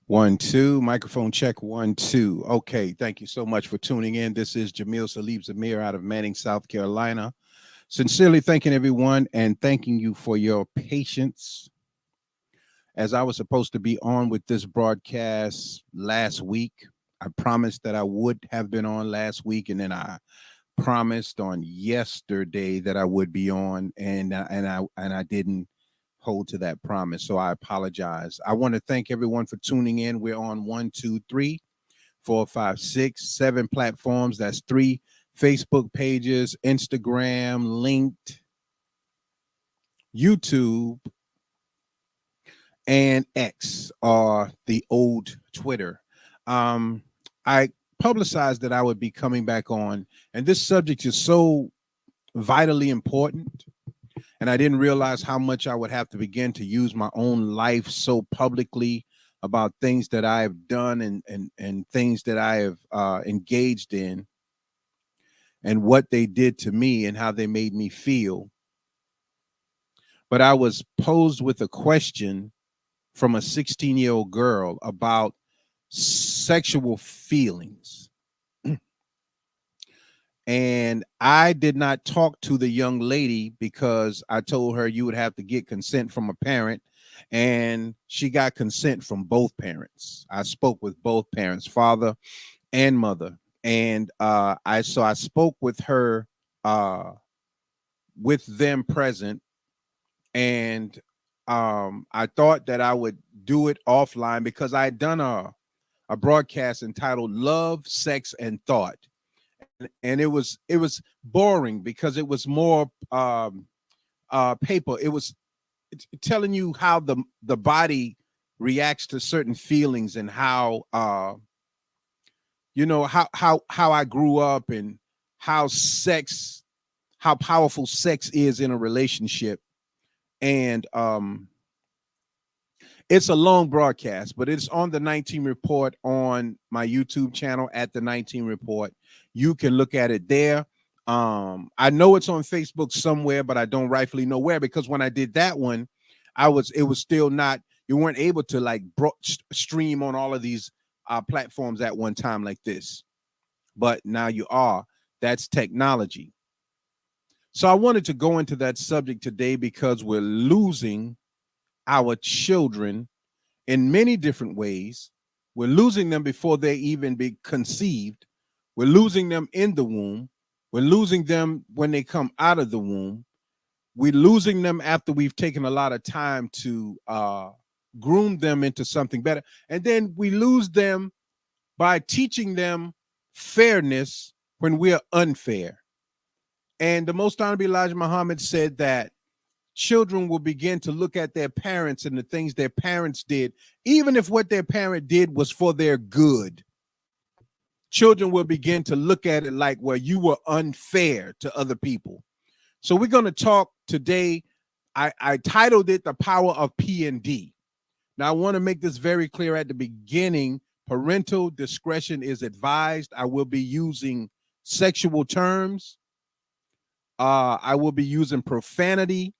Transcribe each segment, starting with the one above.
One, two, microphone check, one, two. Okay, thank you so much for tuning in. This is Jamil Salib Zamir out of Manning, South Carolina. Sincerely thanking everyone and thanking you for your patience. As I was supposed to be on with this broadcast last week, I promised that I would have been on last week, and then I promised on yesterday that I would be on, and I didn't hold to that promise. So I apologize. I want to thank everyone for tuning in. We're on 1, 2, 3, 4, 5, 6, 7 platforms. That's 3 Facebook pages, Instagram, linked, YouTube, and X, or the old Twitter. I publicized that I would be coming back on, and this subject is so vitally important. And I didn't realize how much I would have to begin to use my own life so publicly about things that I have done and things that I have engaged in, and what they did to me and how they made me feel. But I was posed with a question from a 16-year-old girl about sexual feelings. And I did not talk to the young lady because I told her you would have to get consent from a parent, and she got consent from both parents. I spoke with both parents, father and mother, and I spoke with her with them present, and I thought that I would do it offline because I had done a broadcast entitled "Love, Sex, and Thought." And it was boring because it was more paper. It was telling you how the body reacts to certain feelings, and how how I grew up, and how powerful sex is in a relationship. And it's a long broadcast, but it's on the 19 Report on my YouTube channel at the 19 Report. You can look at it there. I know it's on Facebook somewhere, but I don't rightfully know where, because when I did that one, it was still not, you weren't able to like stream on all of these platforms at one time like this. But now you are. That's technology. So I wanted to go into that subject today because we're losing our children in many different ways. We're losing them before they even be conceived. We're losing them in the womb. We're losing them when they come out of the womb. We're losing them after we've taken a lot of time to groom them into something better. And then we lose them by teaching them fairness when we're unfair. And the Most Honorable Elijah Muhammad said that children will begin to look at their parents and the things their parents did, even if what their parent did was for their good. Children will begin to look at it like, well, you were unfair to other people. So we're going to talk today. I titled it The Power of P&D. Now, I want to make this very clear at the beginning. Parental discretion is advised. I will be using sexual terms. I will be using profanity.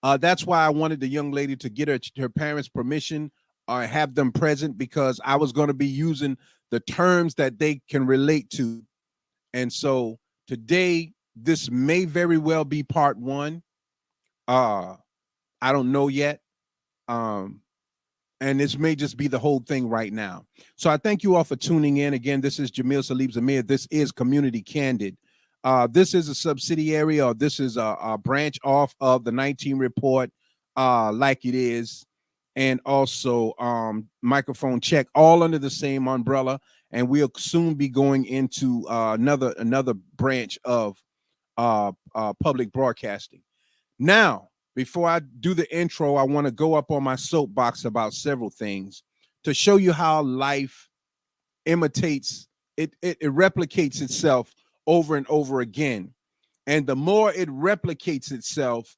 That's why I wanted the young lady to get her parents' permission or have them present, because I was going to be using the terms that they can relate to. And so today, this may very well be part one. I don't know yet. And this may just be the whole thing right now. So I thank you all for tuning in. Again, this is Jamil Salib Zamir. This is Community Candid. This is a subsidiary, or this is a branch off of the 19 Report, like it is, and also microphone check, all under the same umbrella. And we'll soon be going into another branch of public broadcasting. Now, before I do the intro, I want to go up on my soapbox about several things to show you how life imitates it replicates itself over and over again. And the more it replicates itself,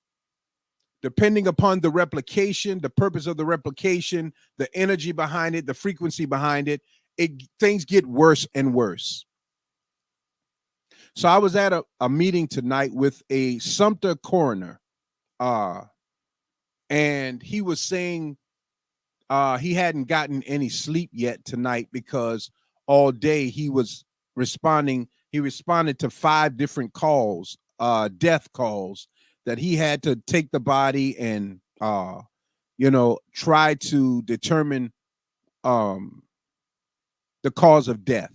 depending upon the replication, the purpose of the replication, the energy behind it, the frequency behind it, things get worse and worse. So I was at a meeting tonight with a Sumter coroner, and he was saying He hadn't gotten any sleep yet tonight because all day he was responding. He responded to 5 different calls, death calls, that he had to take the body and, try to determine the cause of death.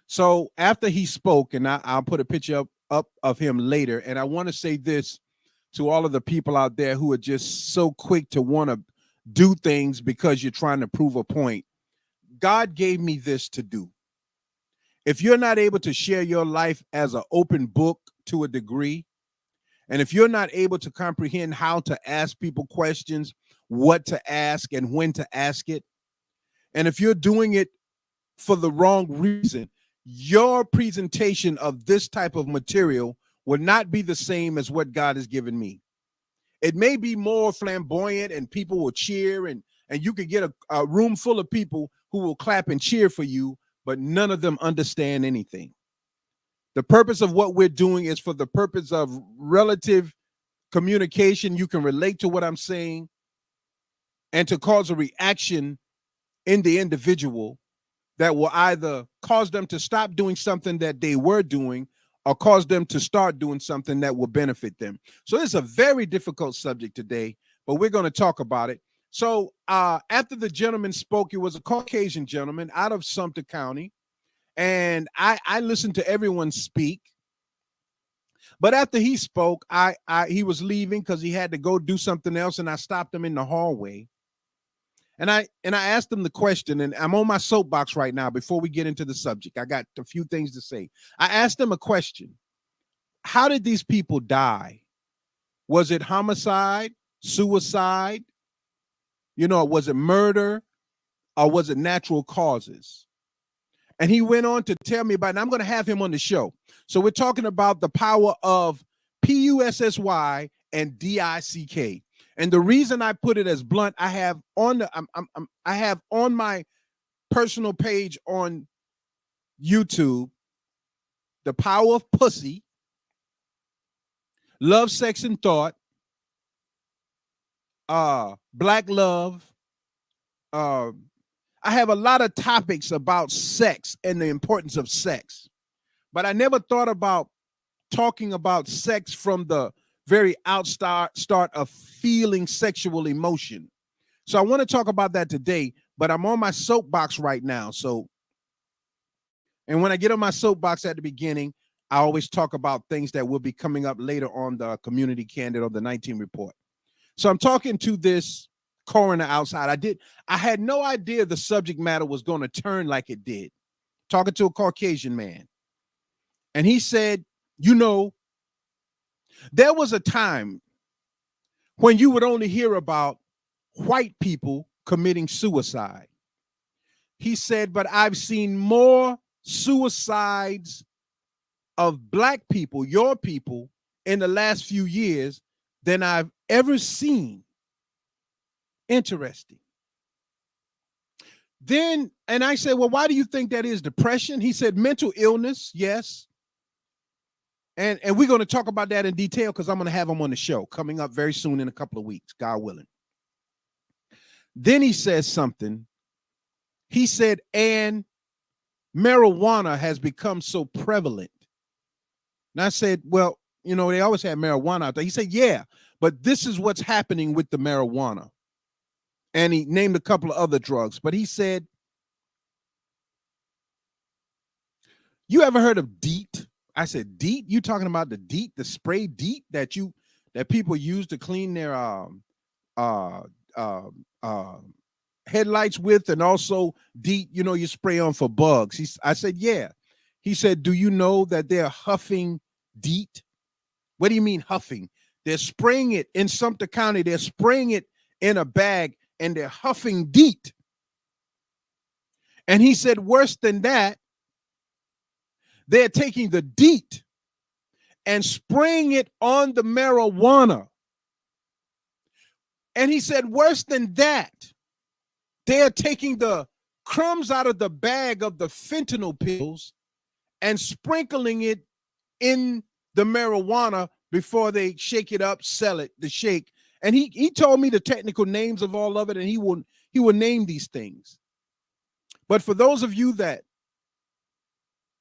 So after he spoke, and I'll put a picture up of him later, and I want to say this to all of the people out there who are just so quick to want to do things because you're trying to prove a point. God gave me this to do. If you're not able to share your life as an open book to a degree, and if you're not able to comprehend how to ask people questions, what to ask and when to ask it, and if you're doing it for the wrong reason, your presentation of this type of material will not be the same as what God has given me. It may be more flamboyant and people will cheer, and you could get a room full of people who will clap and cheer for you, but none of them understand anything. The purpose of what we're doing is for the purpose of relative communication. You can relate to what I'm saying and to cause a reaction in the individual that will either cause them to stop doing something that they were doing or cause them to start doing something that will benefit them. So it's a very difficult subject today, but we're going to talk about it. So after the gentleman spoke, it was a Caucasian gentleman out of Sumter County, and I listened to everyone speak. But after he spoke, he was leaving because he had to go do something else, and I stopped him in the hallway. And I asked him the question, and I'm on my soapbox right now before we get into the subject. I got a few things to say. I asked him a question. How did these people die? Was it homicide, suicide? Was it murder, or was it natural causes? And he went on to tell me about it, and I'm going to have him on the show. So we're talking about the power of PUSSY and DICK. And the reason I put it as blunt, I have on my personal page on YouTube, The Power of Pussy, Love, Sex, and Thought, Black Love. I have a lot of topics about sex and the importance of sex, but I never thought about talking about sex from the very start of feeling sexual emotion. So I want to talk about that today, but I'm on my soapbox right now. And when I get on my soapbox at the beginning, I always talk about things that will be coming up later on the Community Candid or the 19 Report. So I'm talking to this coroner outside. I had no idea the subject matter was going to turn like it did. Talking to a Caucasian man. And he said, there was a time when you would only hear about white people committing suicide. He said, but I've seen more suicides of black people, your people, in the last few years than I've ever seen. Interesting. Then, and I said, well, why do you think that is? Depression? He said, mental illness, yes. And we're going to talk about that in detail because I'm going to have him on the show coming up very soon in a couple of weeks, God willing. Then he says something. He said, and marijuana has become so prevalent. And I said, well, they always had marijuana out there. He said, yeah, but this is what's happening with the marijuana. And he named a couple of other drugs. But he said, you ever heard of DEET? I said, DEET? You talking about the DEET, the spray DEET that people use to clean their headlights with, and also DEET, you spray on for bugs. I said, yeah. He said, do you know that they're huffing DEET? What do you mean huffing? They're spraying it in Sumter County. They're spraying it in a bag and they're huffing DEET. And he said, worse than that, they're taking the DEET and spraying it on the marijuana. And he said, worse than that, they're taking the crumbs out of the bag of the fentanyl pills and sprinkling it in the marijuana before they shake it up, sell it, the shake, And he told me the technical names of all of it, and he will name these things. But for those of you that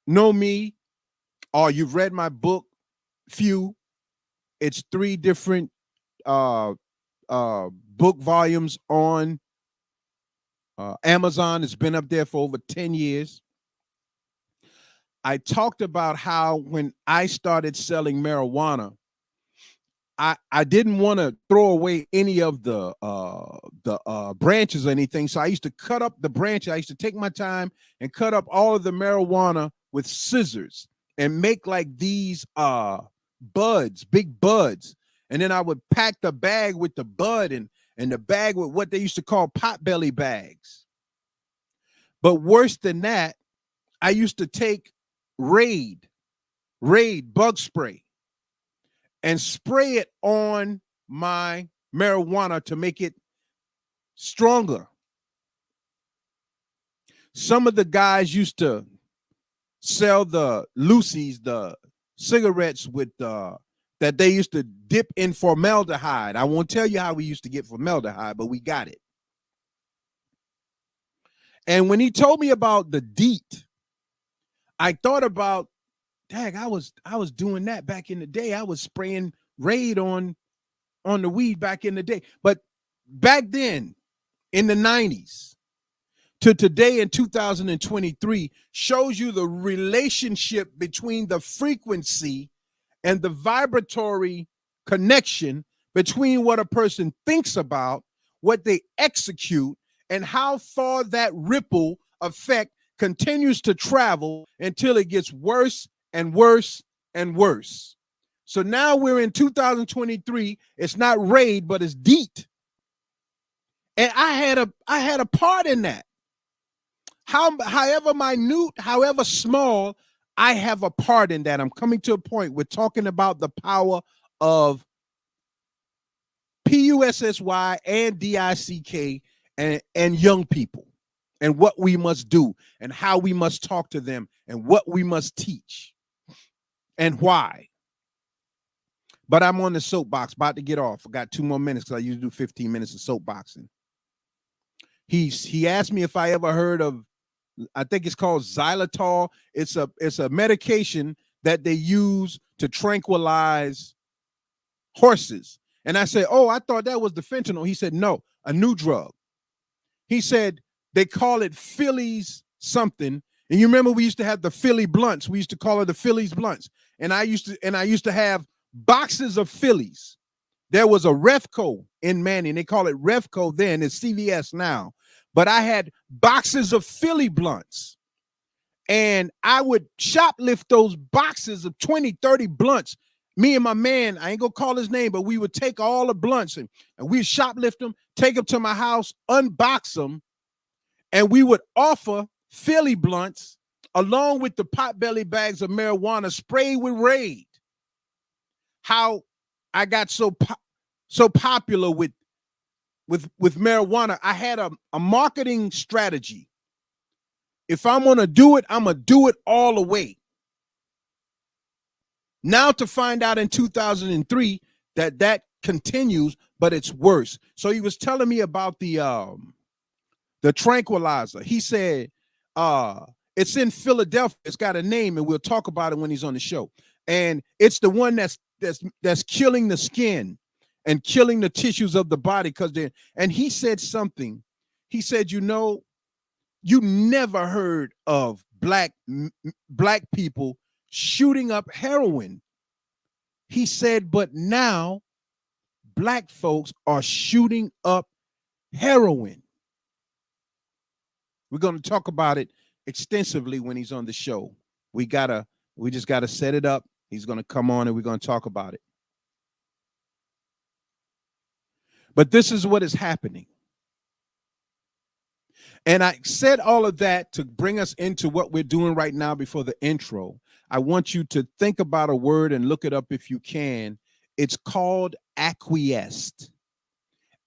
know me, or you've read my book, Few, it's 3 different book volumes on Amazon. It's been up there for over 10 years. I talked about how when I started selling marijuana, I didn't want to throw away any of the branches or anything. So I used to cut up the branches. I used to take my time and cut up all of the marijuana with scissors and make like these buds, big buds. And then I would pack the bag with the bud and the bag with what they used to call potbelly bags. But worse than that, I used to take Raid bug spray and spray it on my marijuana to make it stronger. Some of the guys used to sell the Lucy's, the cigarettes with that they used to dip in formaldehyde. I won't tell you how we used to get formaldehyde, but we got it. And when he told me about the DEET, I thought about, dang, I was doing that back in the day. I was spraying Raid on the weed back in the day. But back then, in the 90s to today in 2023, shows you the relationship between the frequency and the vibratory connection between what a person thinks about, what they execute, and how far that ripple effect continues to travel until it gets worse and worse and worse. So now we're in 2023. It's not Raid, but it's DEET. And I had a part in that. However minute, however small, I have a part in that. I'm coming to a point. We're talking about the power of PUSSY and DICK and young people, and what we must do and how we must talk to them and what we must teach and why. But I'm on the soapbox, about to get off. I got 2 more minutes because I usually do 15 minutes of soapboxing. He asked me if I ever heard of, I think it's called xylitol. It's a medication that they use to tranquilize horses. And I said, oh, I thought that was the fentanyl. He said, no, a new drug. He said they call it Phillies something. And you remember we used to have the Philly blunts. We used to call it the Phillies blunts. And I used to have boxes of Phillies. There was a Refco in Manning. They call it Refco then. It's CVS now. But I had boxes of Philly blunts. And I would shoplift those boxes of 20, 30 blunts. Me and my man, I ain't gonna call his name, but we would take all the blunts and we'd shoplift them, take them to my house, unbox them, and we would offer Philly blunts along with the potbelly bags of marijuana sprayed with Raid. How I got so popular with marijuana, I had a marketing strategy. If I'm gonna do it, I'm gonna do it all the way. Now to find out in 2003 that continues, but it's worse. So he was telling me about the tranquilizer. He said it's in Philadelphia. It's got a name, and we'll talk about it when he's on the show. And it's the one that's killing the skin and killing the tissues of the body. And he said something. He said, you know, you never heard of black people shooting up heroin. He said, but now black folks are shooting up heroin. We're going to talk about it extensively when he's on the show. We just gotta set it up. He's going to come on and we're going to talk about it. But this is what is happening. And I said all of that to bring us into what we're doing right now before the intro. I want you to think about a word and look it up if you can. It's called acquiesced.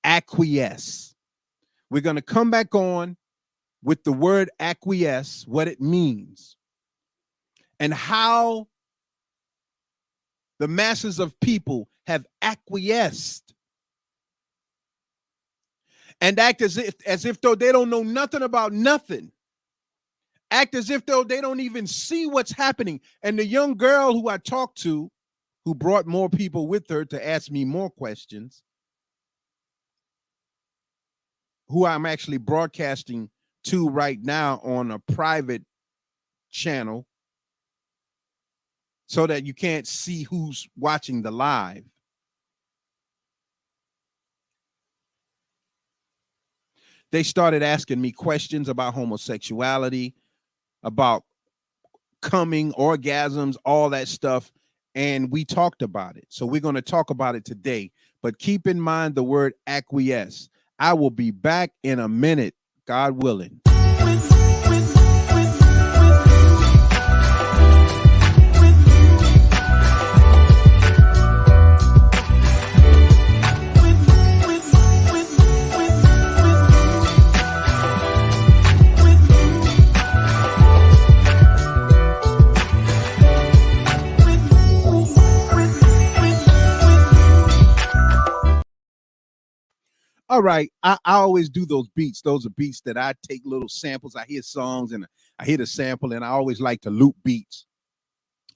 Acquiesce. We're going to come back on with the word acquiesce, what it means, and how the masses of people have acquiesced and act as if though they don't know nothing about nothing. Act as if though they don't even see what's happening. And the young girl who I talked to, who brought more people with her to ask me more questions, who I'm actually broadcasting to right now on a private channel so that you can't see who's watching the live. They started asking me questions about homosexuality, about coming, orgasms, all that stuff. And we talked about it. So we're going to talk about it today. But keep in mind the word acquiesce. I will be back in a minute, God willing. All right, I always do those beats. Those are beats that I take little samples. I hear songs and I hear the sample, and I always like to loop beats.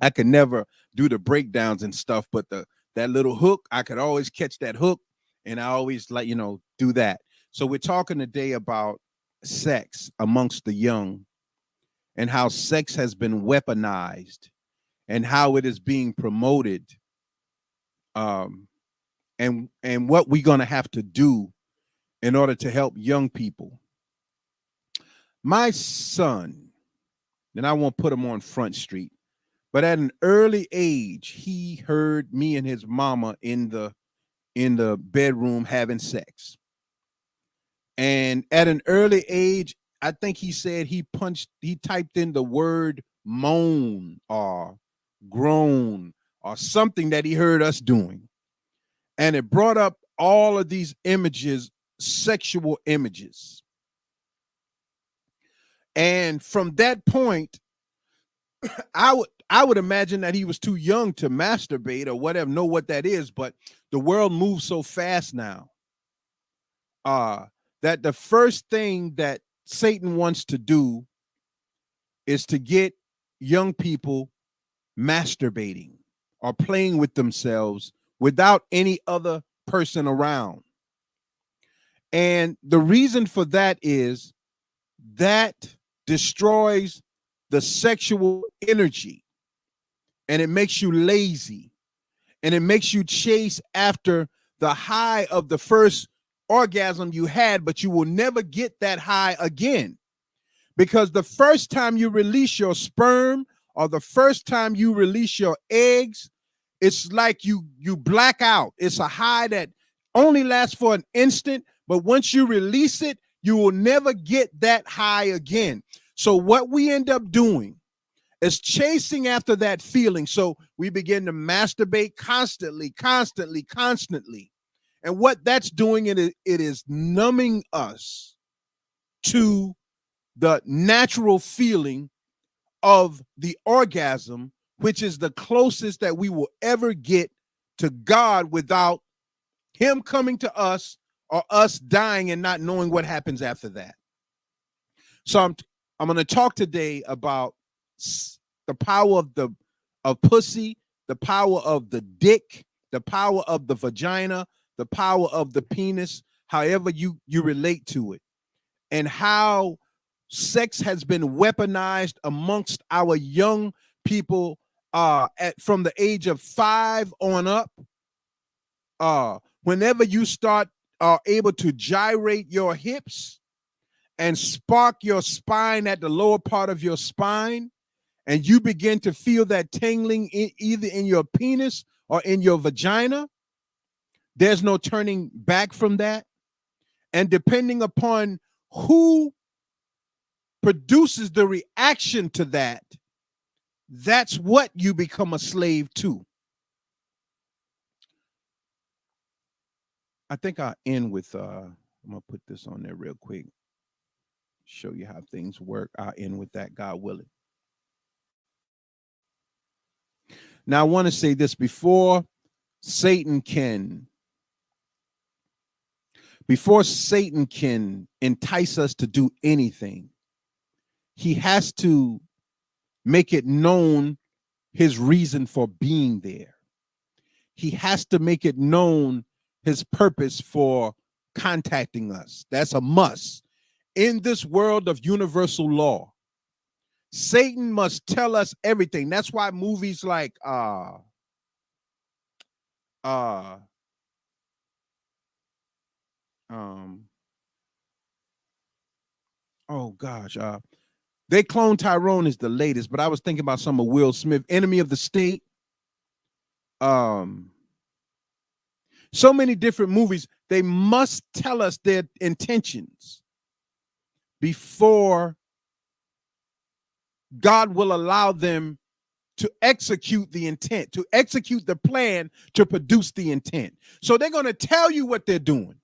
I could never do the breakdowns and stuff, but that little hook, I could always catch that hook, and I always like, do that. So we're talking today about sex amongst the young and how sex has been weaponized and how it is being promoted, and what we're going to have to do in order to help young people. My son, and I won't put him on Front Street, but at an early age, he heard me and his mama in the bedroom having sex. And at an early age, I think he said he typed in the word moan or groan or something that he heard us doing. And it brought up all of these images, sexual images. And from that point, I would imagine that he was too young to masturbate or whatever, know what that is, but the world moves so fast now, that the first thing that Satan wants to do is to get young people masturbating or playing with themselves without any other person around. And the reason for that is that destroys the sexual energy, and it makes you lazy, and it makes you chase after the high of the first orgasm you had, but you will never get that high again. Because the first time you release your sperm or the first time you release your eggs, it's like you black out. It's a high that only lasts for an instant, but once you release it, you will never get that high again. So what we end up doing is chasing after that feeling. So we begin to masturbate constantly. And what that's doing, it is numbing us to the natural feeling of the orgasm, which is the closest that we will ever get to God without him coming to us or us dying and not knowing what happens after that. So I'm going to talk today about the power of pussy, the power of the dick, the power of the vagina, the power of the penis, however you relate to it, and how sex has been weaponized amongst our young people from the age of 5 on up. Whenever you start able to gyrate your hips and spark your spine at the lower part of your spine, and you begin to feel that tingling either in your penis or in your vagina, there's no turning back from that. And depending upon who produces the reaction to that, that's what you become a slave to. I think I'll end with, I'm going to put this on there real quick, show you how things work. I'll end with that, God willing. Now, I want to say this before Satan can Before Satan can entice us to do anything, he has to make it known his reason for being there. He has to make it known his purpose for contacting us. That's a must. In this world of universal law, Satan must tell us everything. That's why movies like oh gosh, they clone Tyrone is the latest, but I was thinking about some of Will Smith, Enemy of the State. So many different movies. They must tell us their intentions before God will allow them to execute the intent, to execute the plan to produce the intent. So they're going to tell you what they're doing.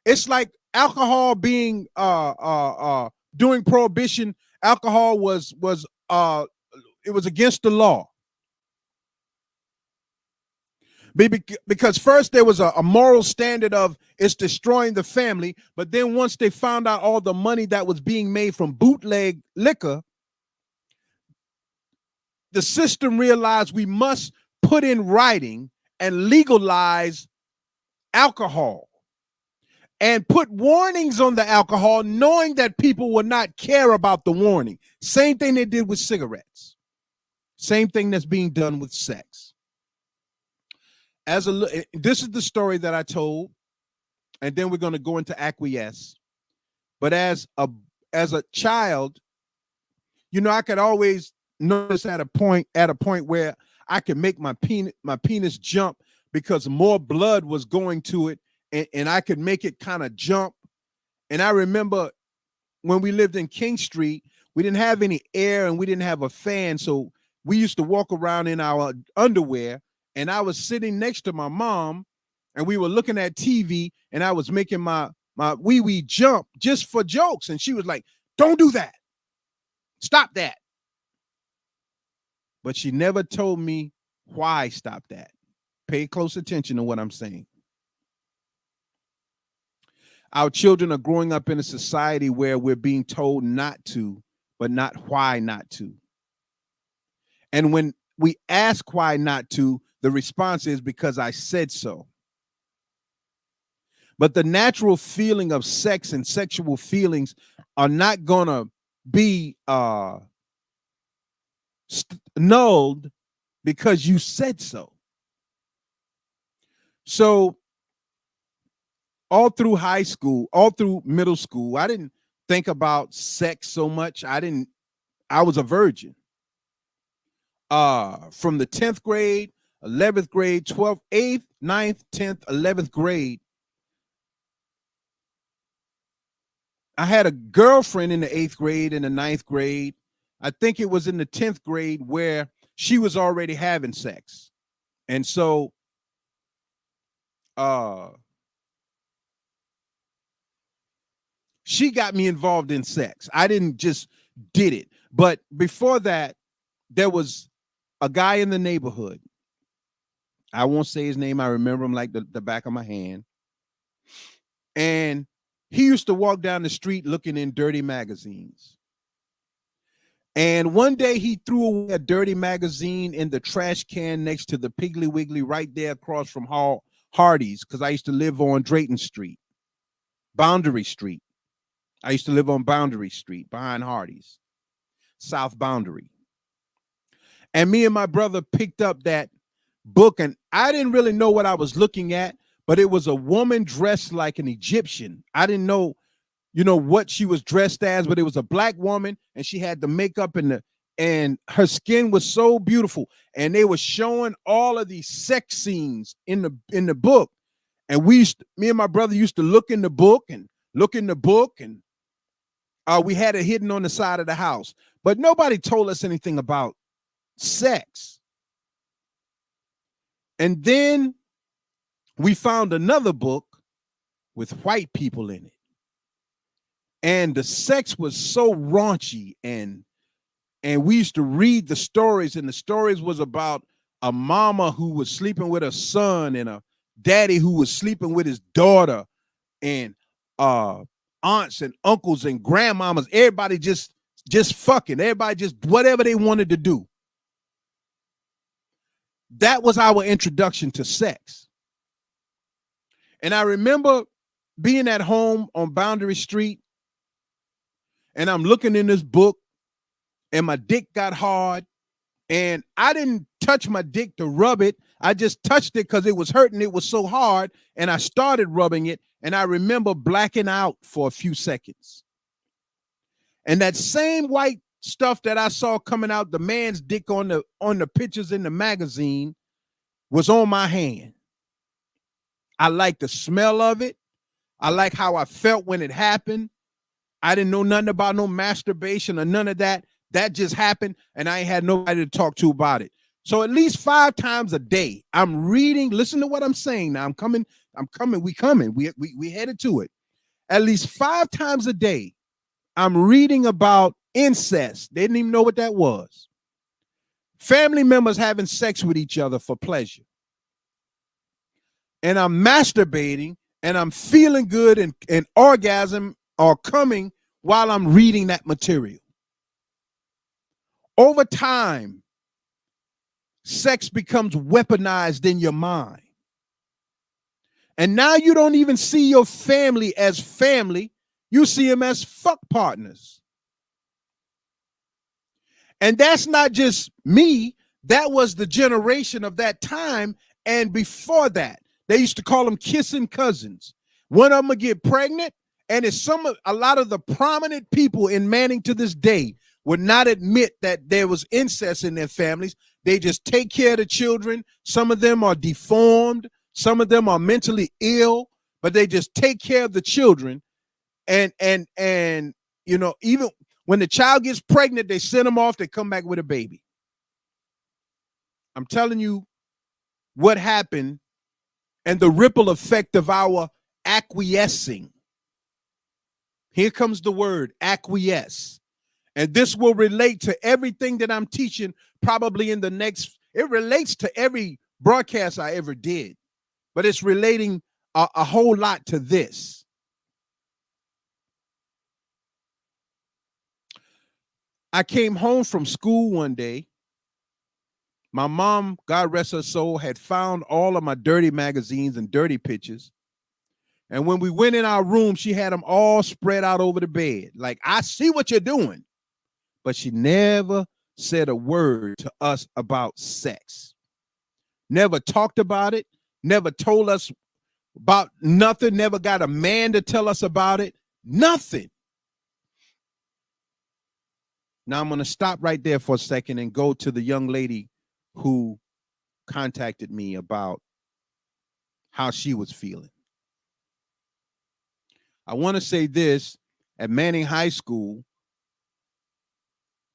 It's like alcohol being during Prohibition. Alcohol was it was against the law. Because first there was a moral standard of it's destroying the family, but then once they found out all the money that was being made from bootleg liquor, the system realized we must put in writing and legalize alcohol and put warnings on the alcohol, knowing that people will not care about the warning. Same thing they did with cigarettes. Same thing that's being done with sex. This is the story that I told, and then we're going to go into acquiesce. But as a child, you know, I could always notice at a point where I could make my penis jump because more blood was going to it, and I could make it kind of jump. And I remember when we lived in King Street, we didn't have any air and we didn't have a fan, so we used to walk around in our underwear. And I was sitting next to my mom, and we were looking at TV, and I was making my wee jump just for jokes. And she was like, "Don't do that. Stop that." But she never told me why stop that. Pay close attention to what I'm saying. Our children are growing up in a society where we're being told not to, but not why not to. And when we ask why not to, the response is because I said so. But the natural feeling of sex and sexual feelings are not going to be nulled because you said so. So all through high school, all through middle school, I didn't think about sex so much. I was a virgin. From the 10th grade, 11th grade, 12th, 8th, 9th, 10th, 11th grade, I had a girlfriend in the 8th grade and the 9th grade. I think it was in the 10th grade where she was already having sex. And so she got me involved in sex. I didn't just did it. But before that, there was a guy in the neighborhood. I won't say his name. I remember him like the back of my hand. And he used to walk down the street looking in dirty magazines. And one day he threw away a dirty magazine in the trash can next to the Piggly Wiggly right there across from Hardee's, because I used to live on Drayton Street, Boundary Street. I used to live on Boundary Street behind Hardee's, South Boundary. And me and my brother picked up that book, and I didn't really know what I was looking at, but it was a woman dressed like an Egyptian. I didn't know, what she was dressed as, but it was a black woman, and she had the makeup and her skin was so beautiful. And they were showing all of these sex scenes in the book. And me and my brother used to look in the book, and we had it hidden on the side of the house. But nobody told us anything about sex. And then we found another book with white people in it. And the sex was so raunchy, and we used to read the stories, and the stories was about a mama who was sleeping with her son and a daddy who was sleeping with his daughter. and aunts and uncles and grandmamas, everybody just fucking, everybody just whatever they wanted to do. That was our introduction to sex. And I remember being at home on Boundary Street, and I'm looking in this book, and my dick got hard, and I didn't touch my dick to rub it. I just touched it because it was hurting. It was so hard, and I started rubbing it, and I remember blacking out for a few seconds. And that same white stuff that I saw coming out the man's dick on the pictures in the magazine was on my hand. I like the smell of it. I like how I felt when it happened. I didn't know nothing about no masturbation or none of that. That just happened, and I ain't had nobody to talk to about it. So at least 5 times a day, I'm reading. Listen to what I'm saying now. I'm coming. We headed to it. At least 5 times a day, I'm reading about incest. They didn't even know what that was. Family members having sex with each other for pleasure. And I'm masturbating, and I'm feeling good, and orgasm are coming while I'm reading that material. Over time, sex becomes weaponized in your mind. And now you don't even see your family as family. You see them as fuck partners. And that's not just me. That was the generation of that time. And before that, they used to call them kissing cousins. One of them would get pregnant, and it's a lot of the prominent people in Manning to this day would not admit that there was incest in their families. They just take care of the children. Some of them are deformed. Some of them are mentally ill, but they just take care of the children. And you know, even when the child gets pregnant, they send them off. They come back with a baby. I'm telling you what happened and the ripple effect of our acquiescing. Here comes the word acquiesce. And this will relate to everything that I'm teaching probably in the next. It relates to every broadcast I ever did, but it's relating a whole lot to this. I came home from school one day. My mom, God rest her soul, had found all of my dirty magazines and dirty pictures. And when we went in our room, she had them all spread out over the bed. Like, I see what you're doing. But she never said a word to us about sex. Never talked about it. Never told us about nothing. Never got a man to tell us about it. Nothing. Now I'm going to stop right there for a second and go to the young lady who contacted me about how she was feeling. I want to say this: at Manning High School,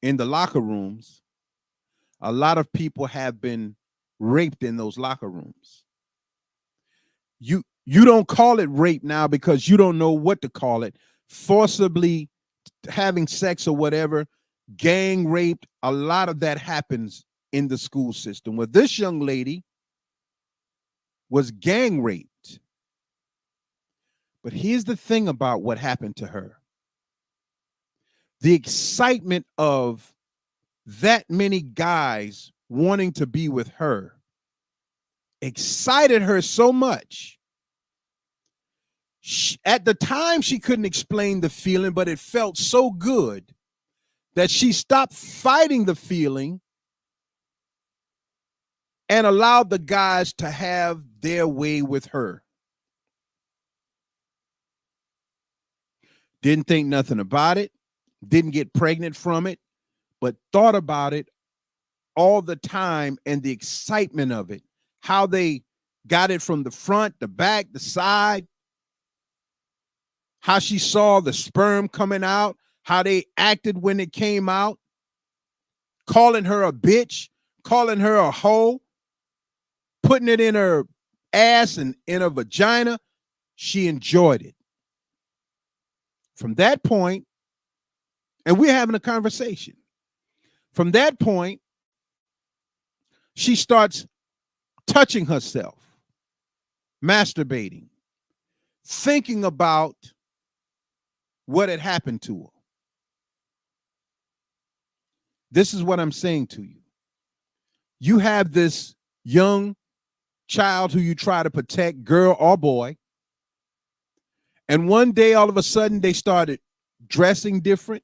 in the locker rooms, a lot of people have been raped in those locker rooms. You don't call it rape now because you don't know what to call it. Forcibly having sex or whatever, gang raped, a lot of that happens in the school system. Well, this young lady was gang raped. But here's the thing about what happened to her. The excitement of that many guys wanting to be with her excited her so much. At the time, she couldn't explain the feeling, but it felt so good that she stopped fighting the feeling and allowed the guys to have their way with her. Didn't think nothing about it, didn't get pregnant from it, but thought about it all the time and the excitement of it, how they got it from the front, the back, the side, how she saw the sperm coming out, how they acted when it came out, calling her a bitch, calling her a hoe, putting it in her ass and in her vagina. She enjoyed it. From that point, and we're having a conversation. From that point, she starts touching herself, masturbating, thinking about what had happened to her. This is what I'm saying to you. You have this young child who you try to protect, girl or boy, and one day all of a sudden they started dressing different,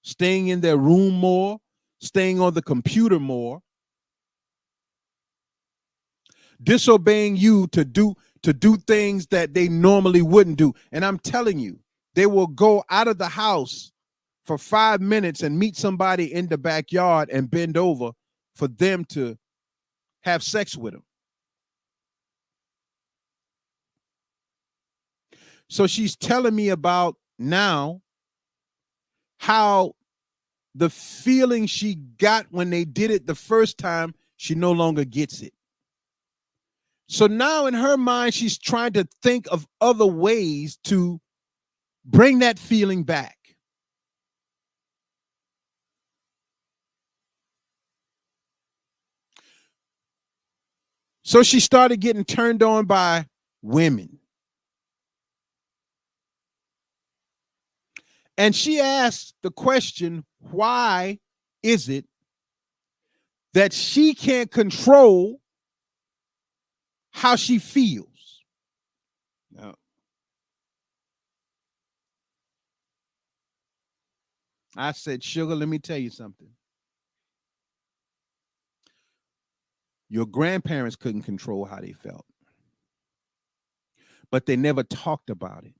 staying in their room more, staying on the computer more, disobeying you to do things that they normally wouldn't do. And I'm telling you, they will go out of the house for 5 minutes and meet somebody in the backyard and bend over for them to have sex with them. So she's telling me about now how the feeling she got when they did it the first time, she no longer gets it. So now in her mind, she's trying to think of other ways to bring that feeling back. So she started getting turned on by women. And she asked the question, why is it that she can't control how she feels? Now, I said, sugar, let me tell you something. Your grandparents couldn't control how they felt, but they never talked about it.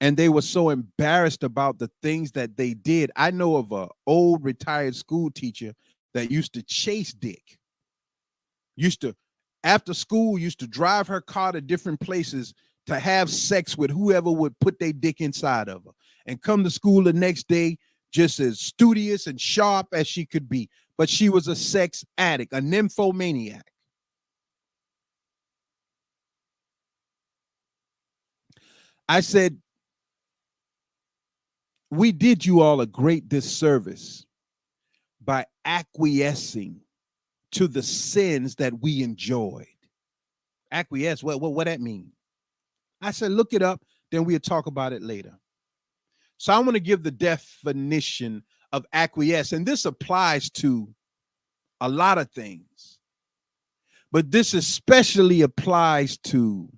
And they were so embarrassed about the things that they did. I know of an old retired school teacher that used to chase Dick. After school, used to drive her car to different places to have sex with whoever would put their dick inside of her, and come to school the next day just as studious and sharp as she could be. But she was a sex addict, a nymphomaniac. I said, we did you all a great disservice by acquiescing to the sins that we enjoyed. Acquiesce, what that mean? I said, look it up, then we'll talk about it later. So I want to give the definition of acquiesce, and this applies to a lot of things, but this especially applies to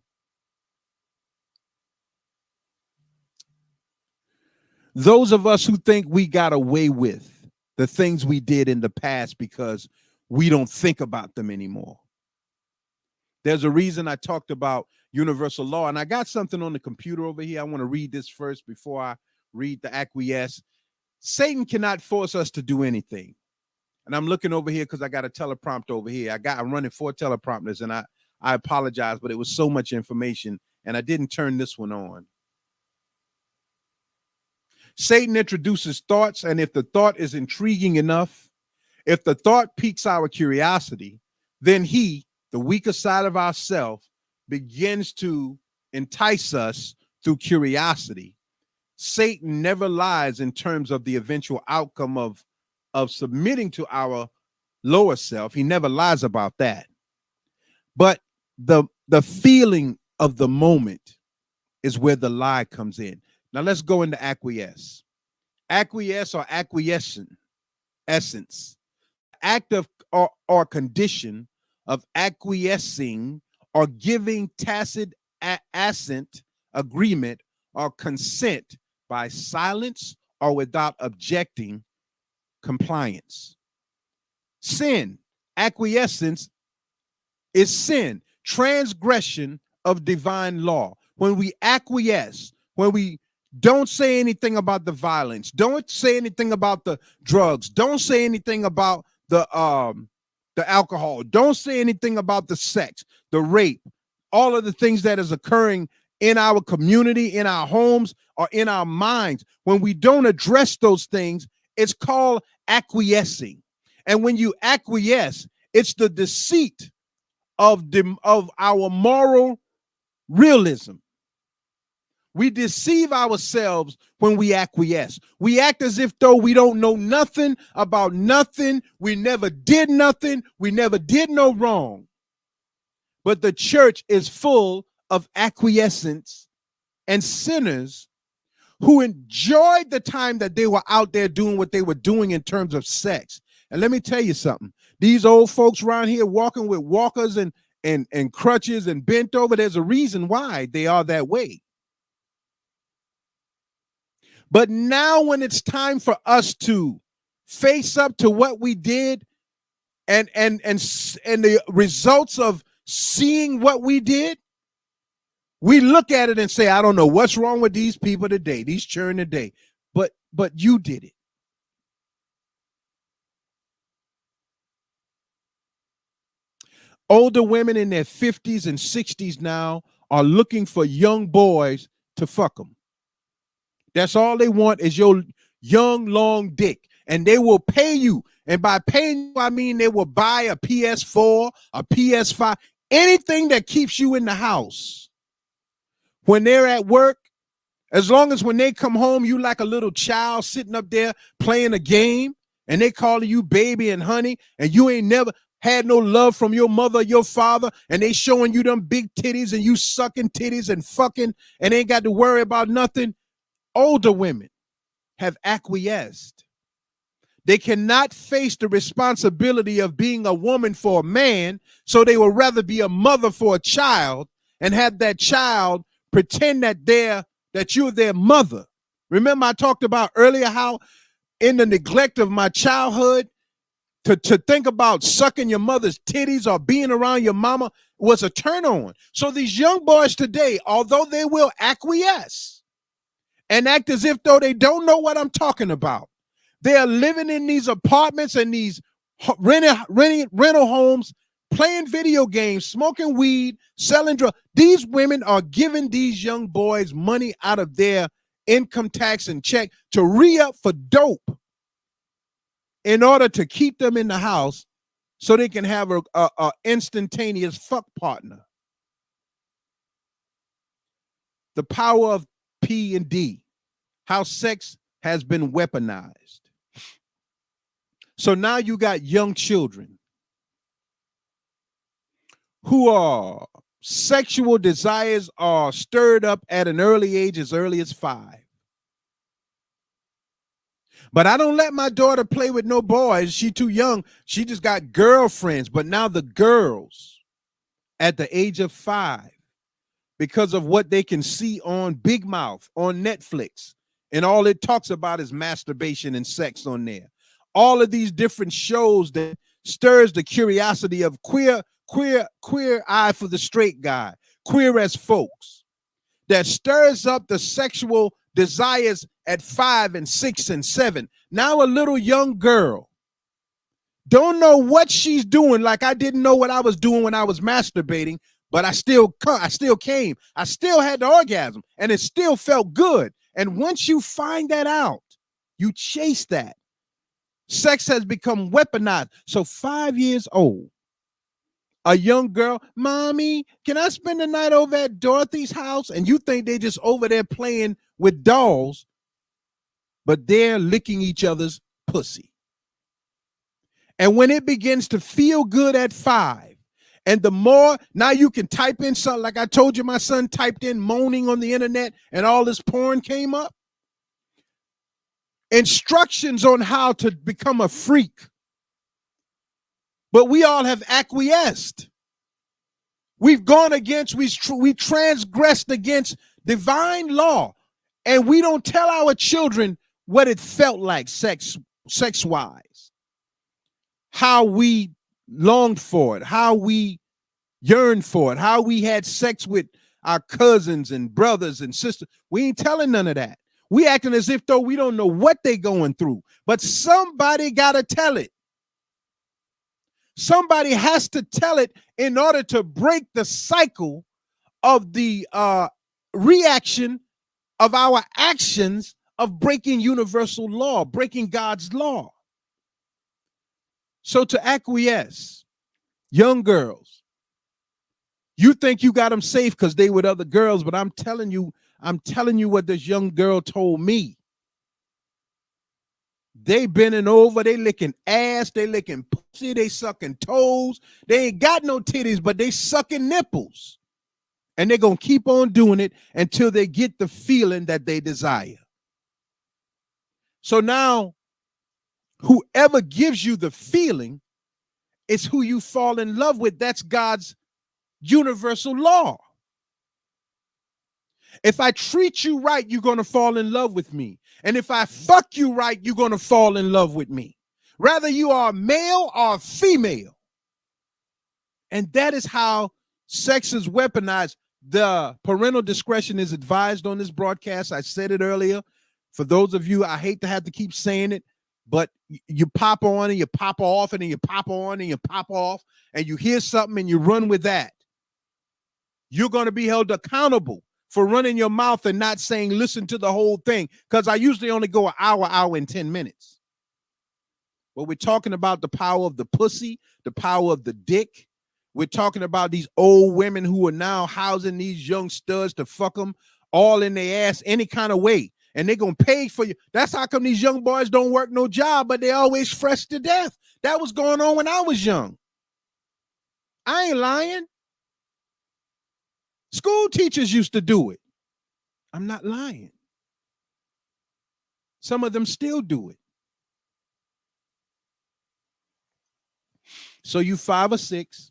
those of us who think we got away with the things we did in the past because we don't think about them anymore. There's a reason I talked about universal law, and I got something on the computer over here. I want to read this first before I read the acquiesce. Satan cannot force us to do anything. And I'm looking over here because I got a teleprompter over here. I'm running 4 teleprompters, and I apologize, but it was so much information, and I didn't turn this one on. Satan introduces thoughts, and if the thought is intriguing enough, if the thought piques our curiosity, then he, the weaker side of ourself, begins to entice us through curiosity. Satan never lies in terms of the eventual outcome of submitting to our lower self. He never lies about that. But the feeling of the moment is where the lie comes in. Now let's go into acquiesce. Acquiesce or acquiescent essence, act of or condition of acquiescing or giving tacit assent, agreement, or consent by silence or without objecting, compliance. Sin, acquiescence is sin, transgression of divine law. When we acquiesce, when we don't say anything about the violence, don't say anything about the drugs, don't say anything about the alcohol, don't say anything about the sex, the rape, all of the things that is occurring in our community, in our homes, or in our minds. When we don't address those things, it's called acquiescing. And when you acquiesce, it's the deceit of our moral realism. We deceive ourselves when we acquiesce. We act as if though we don't know nothing about nothing. We never did nothing. We never did no wrong. But the church is full of acquiescence and sinners who enjoyed the time that they were out there doing what they were doing in terms of sex. And let me tell you something. These old folks around here walking with walkers and crutches and bent over, there's a reason why they are that way. But now when it's time for us to face up to what we did and the results of seeing what we did, we look at it and say, I don't know what's wrong with these people today, these children today. But you did it. Older women in their 50s and 60s now are looking for young boys to fuck them. That's all they want is your young, long dick. And they will pay you. And by paying you, I mean they will buy a PS4, a PS5, anything that keeps you in the house. When they're at work, as long as when they come home, you like a little child sitting up there playing a game, and they calling you baby and honey, and you ain't never had no love from your mother or your father, and they showing you them big titties, and you sucking titties and fucking, and ain't got to worry about nothing. Older women have acquiesced. They cannot face the responsibility of being a woman for a man, so they would rather be a mother for a child and have that child pretend that you're their mother. Remember I talked about earlier how in the neglect of my childhood, to think about sucking your mother's titties or being around your mama was a turn on. So these young boys today, although they will acquiesce and act as if though they don't know what I'm talking about, they are living in these apartments and these rental homes, playing video games, smoking weed, selling drugs. These women are giving these young boys money out of their income tax and check to re-up for dope in order to keep them in the house so they can have a instantaneous fuck partner. The power of P and D, how sex has been weaponized. So now you got young children who are sexual desires are stirred up at an early age, as early as 5. But I don't let my daughter play with no boys. She too young. She just got girlfriends. But now the girls at the age of 5, because of what they can see on Big Mouth, on Netflix, and all it talks about is masturbation and sex on there. All of these different shows that stirs the curiosity of queer eye for the straight guy, queer as folks, that stirs up the sexual desires at 5 and 6 and 7. Now a little young girl don't know what she's doing, like I didn't know what I was doing when I was masturbating, but I still came. I still had the orgasm, and it still felt good. And once you find that out, you chase that. Sex has become weaponized. So 5 years old, a young girl, mommy, can I spend the night over at Dorothy's house? And you think they just over there playing with dolls, but they're licking each other's pussy. And when it begins to feel good at 5, and the more, now you can type in something, like I told you, my son typed in moaning on the internet and all this porn came up. Instructions on how to become a freak. But we all have acquiesced. We've gone against, we transgressed against divine law. And we don't tell our children what it felt like sex-wise. How we longed for it, how we yearned for it, how we had sex with our cousins and brothers and sisters. We ain't telling none of that. We acting as if though we don't know what they going through, but somebody got to tell it. Somebody has to tell it in order to break the cycle of the reaction of our actions of breaking universal law, breaking God's law. So to acquiesce, young girls, you think you got them safe because they with other girls, but I'm telling you what this young girl told me. They bending over, they licking ass, they licking pussy, they sucking toes. They ain't got no titties, but they sucking nipples. And they're going to keep on doing it until they get the feeling that they desire. So now, whoever gives you the feeling is who you fall in love with. That's God's universal law. If I treat you right, you're going to fall in love with me. And if I fuck you right, you're going to fall in love with me. Whether you are male or female. And that is how sex is weaponized. The parental discretion is advised on this broadcast. I said it earlier. For those of you, I hate to have to keep saying it, but you pop on and you pop off, and then you pop on and you pop off, and you hear something and you run with that. You're going to be held accountable for running your mouth and not saying, listen to the whole thing, because I usually only go an hour and 10 minutes. But we're talking about the power of the pussy, the power of the dick. We're talking about these old women who are now housing these young studs to fuck them all in their ass any kind of way. And they're going to pay for you. That's how come these young boys don't work no job, but they always fresh to death. That was going on when I was young. I ain't lying. School teachers used to do it. I'm not lying. Some of them still do it. So you 5 or 6.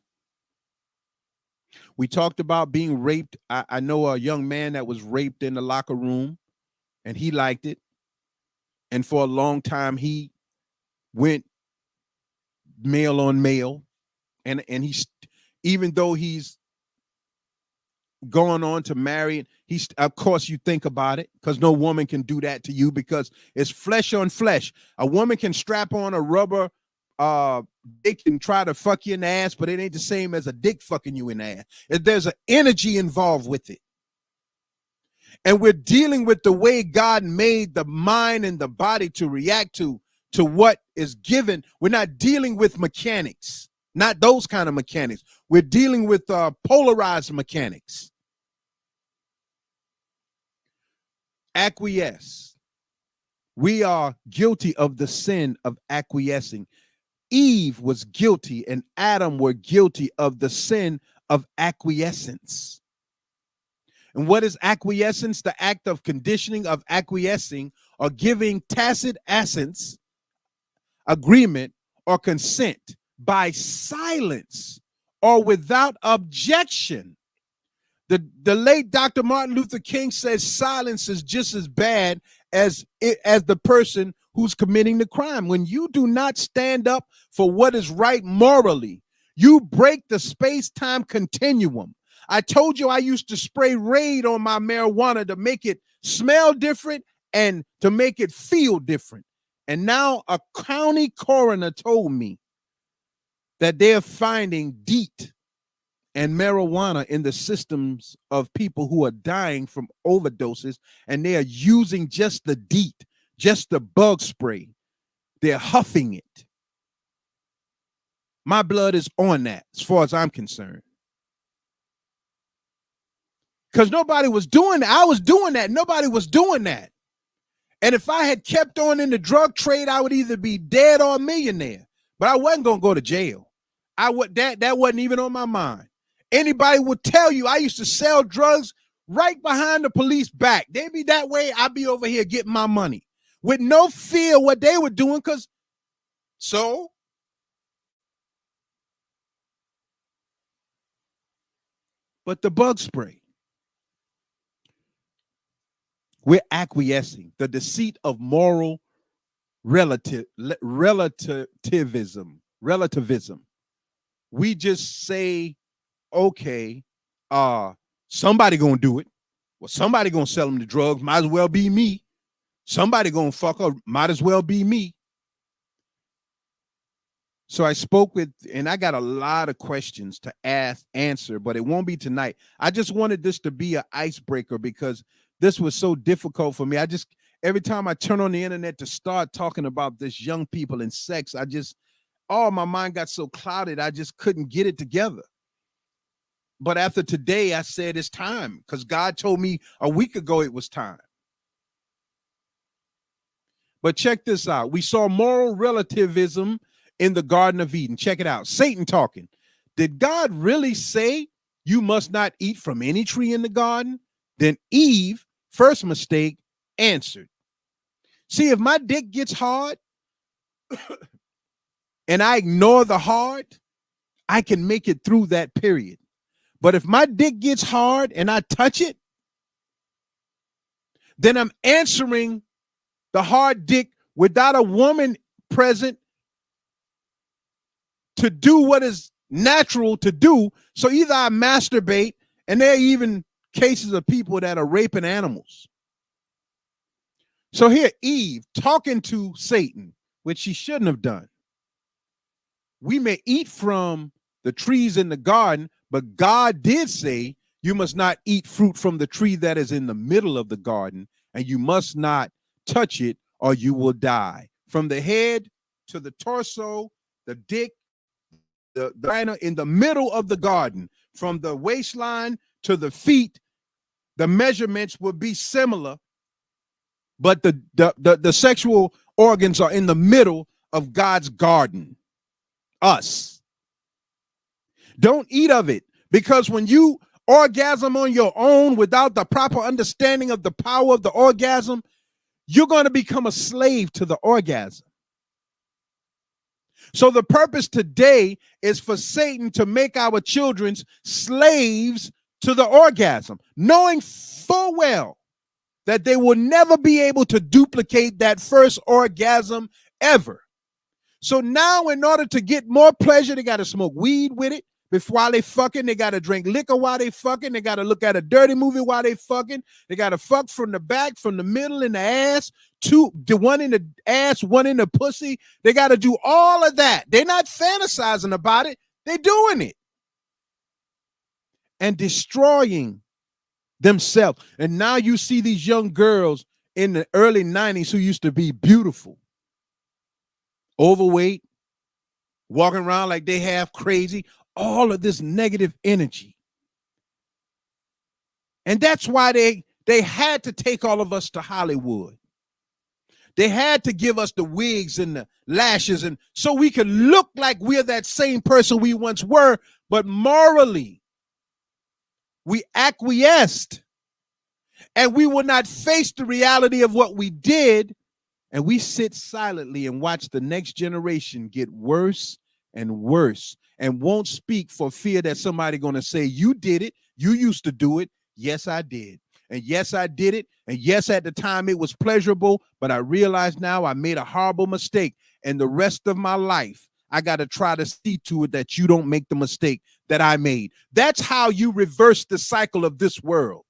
We talked about being raped. I know a young man that was raped in the locker room, and he liked it. And for a long time, he went male on male. And he's, even though he's going on to marry, he's, of course, you think about it, because no woman can do that to you, because it's flesh on flesh. A woman can strap on a rubber dick and try to fuck you in the ass, but it ain't the same as a dick fucking you in the ass. There's an energy involved with it. And we're dealing with the way God made the mind and the body to react to what is given. We're not dealing with mechanics, not those kind of mechanics. We're dealing with polarized mechanics. Acquiesce. We are guilty of the sin of acquiescing. Eve was guilty and Adam were guilty of the sin of acquiescence. And what is acquiescence? The act of conditioning, of acquiescing, or giving tacit assent, agreement, or consent by silence or without objection. The late Dr. Martin Luther King says silence is just as bad as the person who's committing the crime. When you do not stand up for what is right morally, you break the space-time continuum. I told you I used to spray Raid on my marijuana to make it smell different and to make it feel different. And now a county coroner told me that they're finding DEET and marijuana in the systems of people who are dying from overdoses, and they are using just the DEET, just the bug spray. They're huffing it. My blood is on that as far as I'm concerned. Because nobody was doing that. I was doing that. Nobody was doing that. And if I had kept on in the drug trade, I would either be dead or a millionaire. But I wasn't going to go to jail. That wasn't even on my mind. Anybody would tell you I used to sell drugs right behind the police back. They'd be that way. I'd be over here getting my money with no fear what they were doing. But the bug spray, we're acquiescing. The deceit of moral relativism. We just say, okay, somebody gonna do it. Well, somebody gonna sell them the drugs. Might as well be me. Somebody gonna fuck up. Might as well be me. So I spoke with, and I got a lot of questions to answer, but it won't be tonight. I just wanted this to be an icebreaker because this was so difficult for me. Every time I turn on the internet to start talking about this young people and sex, my mind got so clouded, I just couldn't get it together. But after today, I said it's time, because God told me a week ago it was time. But check this out. We saw moral relativism in the Garden of Eden. Check it out. Satan talking. Did God really say you must not eat from any tree in the garden, then Eve, first mistake, answered. See, if my dick gets hard and I ignore the hard, I can make it through that period. But if my dick gets hard and I touch it, then I'm answering the hard dick without a woman present to do what is natural to do. So either I masturbate, and there are even cases of people that are raping animals. So here, Eve talking to Satan, which she shouldn't have done. We may eat from the trees in the garden, but God did say you must not eat fruit from the tree that is in the middle of the garden, and you must not touch it or you will die. From the head to the torso, the dick, the vagina in the middle of the garden, from the waistline to the feet, the measurements will be similar, but the sexual organs are in the middle of God's garden, us. Don't eat of it, because when you orgasm on your own without the proper understanding of the power of the orgasm, you're going to become a slave to the orgasm. So the purpose today is for Satan to make our children slaves to the orgasm, knowing full well that they will never be able to duplicate that first orgasm ever. So now, in order to get more pleasure, they got to smoke weed with it. While they fucking, they got to drink liquor while they fucking. They got to look at a dirty movie while they fucking. They got to fuck from the back, from the middle, in the ass, the one in the ass, one in the pussy. They got to do all of that. They're not fantasizing about it. They're doing it and destroying themselves. And now you see these young girls in the early 90s who used to be beautiful, overweight, walking around like they half crazy. All of this negative energy. And that's why they had to take all of us to Hollywood. They had to give us the wigs and the lashes, and so we could look like we're that same person we once were, but morally we acquiesced and we will not face the reality of what we did, and we sit silently and watch the next generation get worse and worse, and won't speak for fear that somebody going to say, you did it, you used to do it. Yes, I did. And yes, I did it. And yes, at the time it was pleasurable, but I realize now I made a horrible mistake. And the rest of my life, I got to try to see to it that you don't make the mistake that I made. That's how you reverse the cycle of this world.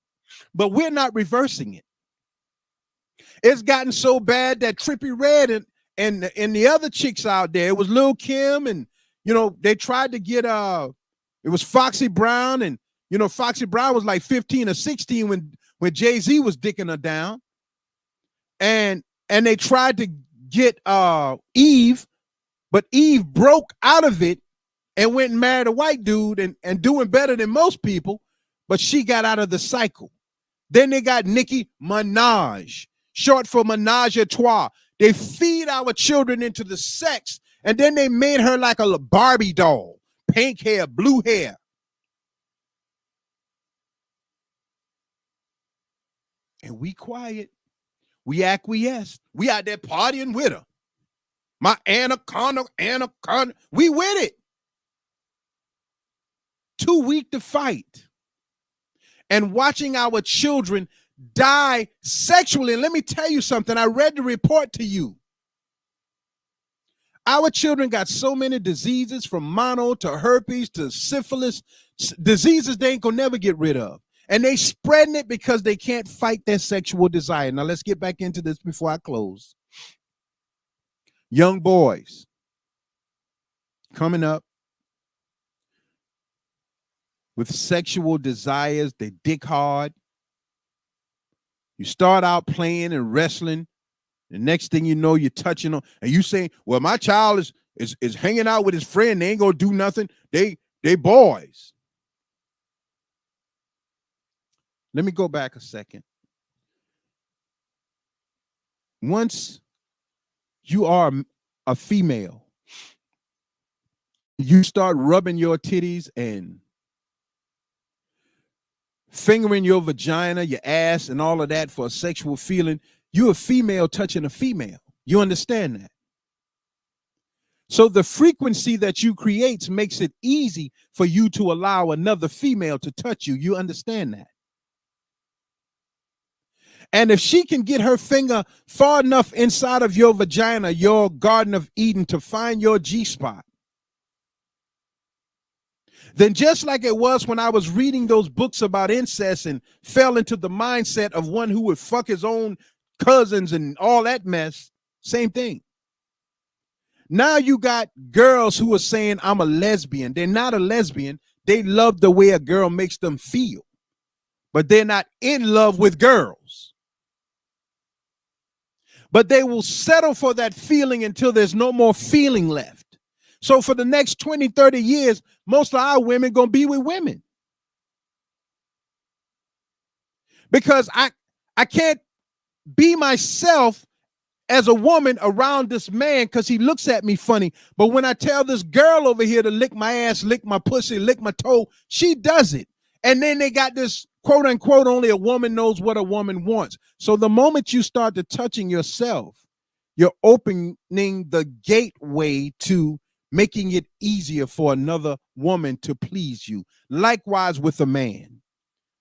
But we're not reversing it. It's gotten so bad that Trippie Redd and the other chicks out there, it was Lil' Kim, and they tried to get it was Foxy Brown, and Foxy Brown was like 15 or 16 when Jay-Z was dicking her down, and they tried to get Eve, but Eve broke out of it and went and married a white dude and doing better than most people, but she got out of the cycle. Then they got Nicki Minaj, short for Menage a Trois. They feed our children into the sex, and then they made her like a Barbie doll, pink hair, blue hair. And we quiet. We acquiesce. We out there partying with her. My anaconda. We with it. Too weak to fight. And watching our children die sexually. And let me tell you something. I read the report to you. Our children got so many diseases, from mono to herpes to syphilis, diseases they ain't gonna never get rid of. And they spreading it because they can't fight their sexual desire. Now let's get back into this before I close. Young boys coming up with sexual desires, they dick hard. You start out playing and wrestling. The next thing you know, you're touching on, and you say, well, my child is hanging out with his friend. They ain't gonna do nothing. They boys. Let me go back a second. Once you are a female, you start rubbing your titties and fingering your vagina, your ass, and all of that for a sexual feeling, you're a female touching a female. You understand that? So the frequency that you create makes it easy for you to allow another female to touch you. You understand that? And if she can get her finger far enough inside of your vagina, your Garden of Eden, to find your G-spot, then just like it was when I was reading those books about incest and fell into the mindset of one who would fuck his own cousins and all that mess, same thing. Now you got girls who are saying, I'm a lesbian. They're not a lesbian. They love the way a girl makes them feel, but they're not in love with girls. But they will settle for that feeling until there's no more feeling left. So for the next 20, 30 years, most of our women going to be with women. Because I can't be myself as a woman around this man because he looks at me funny. But when I tell this girl over here to lick my ass, lick my pussy, lick my toe, she does it. And then they got this quote unquote, only a woman knows what a woman wants. So the moment you start to touching yourself, you're opening the gateway to making it easier for another woman to please you. Likewise with a man.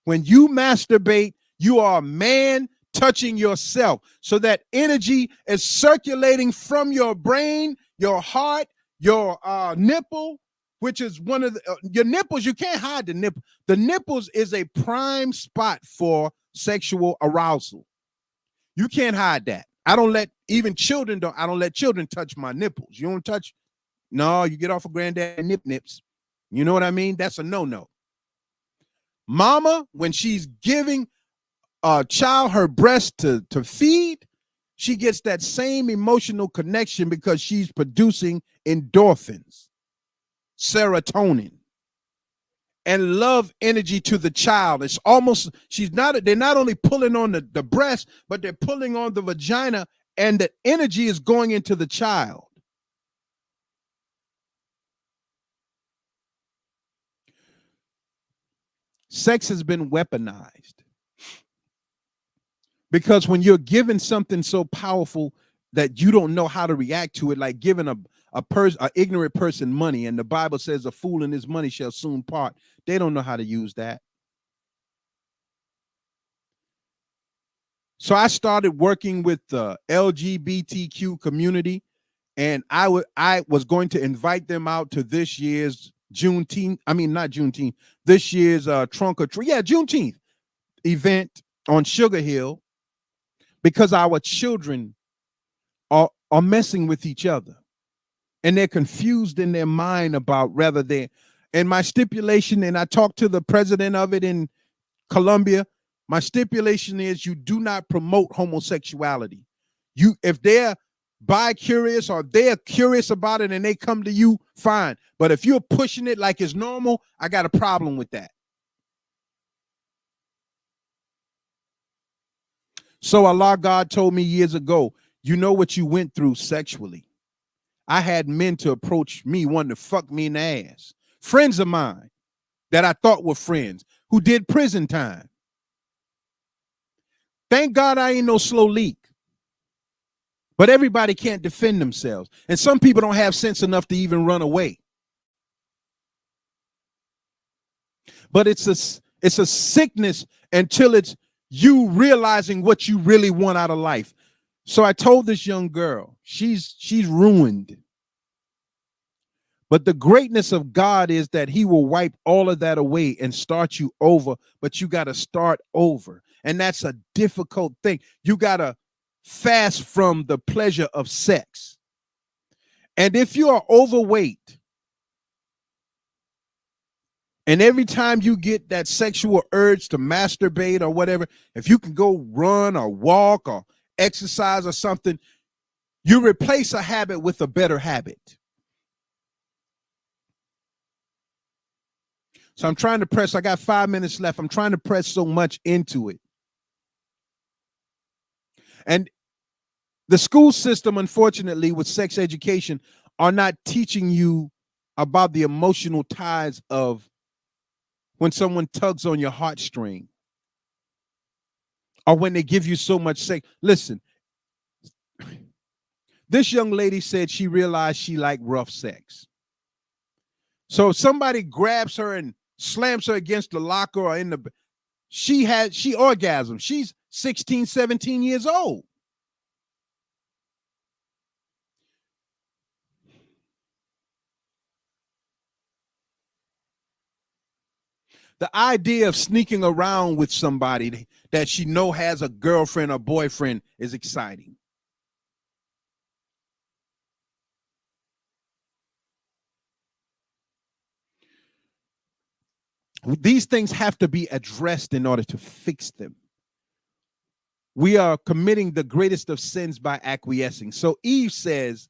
When you masturbate, you are a man touching yourself. So that energy is circulating from your brain, your heart, your nipple, which is one of your nipples. You can't hide the nipple. The nipples is a prime spot for sexual arousal. You can't hide that. I don't let children touch my nipples. You don't touch. No, you get off of granddad nips. You know what I mean? That's a no-no. Mama, when she's giving a child her breast to feed, she gets that same emotional connection because she's producing endorphins, serotonin, and love energy to the child. It's almost, they're not only pulling on the breast, but they're pulling on the vagina, and the energy is going into the child. Sex has been weaponized because when you're given something so powerful that you don't know how to react to it, like giving an ignorant person money, and the Bible says a fool and his money shall soon part. They don't know how to use that. So I started working with the LGBTQ community, and I was going to invite them out to this year's Juneteenth. I mean, not Juneteenth. This year's trunk or treat. Yeah, Juneteenth event on Sugar Hill, because our children are messing with each other, and they're confused in their mind about whether they're. And my stipulation, and I talked to the president of it in Colombia, my stipulation is you do not promote homosexuality. If they're bi-curious or they're curious about it and they come to you, fine. But if you're pushing it like it's normal, I got a problem with that. So Allah God told me years ago, you know what you went through sexually. I had men to approach me wanting to fuck me in the ass. Friends of mine that I thought were friends who did prison time. Thank God I ain't no slow leak. But everybody can't defend themselves. And some people don't have sense enough to even run away. But it's a sickness until it's you realizing what you really want out of life. So I told this young girl, she's ruined. But the greatness of God is that he will wipe all of that away and start you over. But you got to start over. And that's a difficult thing. You got to fast from the pleasure of sex. And if you are overweight, and every time you get that sexual urge to masturbate or whatever, if you can go run or walk or exercise or something, you replace a habit with a better habit. So I'm trying to press, I got 5 minutes left. I'm trying to press so much into it. And the school system, unfortunately, with sex education, are not teaching you about the emotional ties of when someone tugs on your heartstring, or when they give you so much sex. Listen, this young lady said she realized she liked rough sex. So if somebody grabs her and slams her against the locker or in the, she orgasms. She's 16, 17 years old. The idea of sneaking around with somebody that she know has a girlfriend or boyfriend is exciting. These things have to be addressed in order to fix them. We are committing the greatest of sins by acquiescing. So Eve says,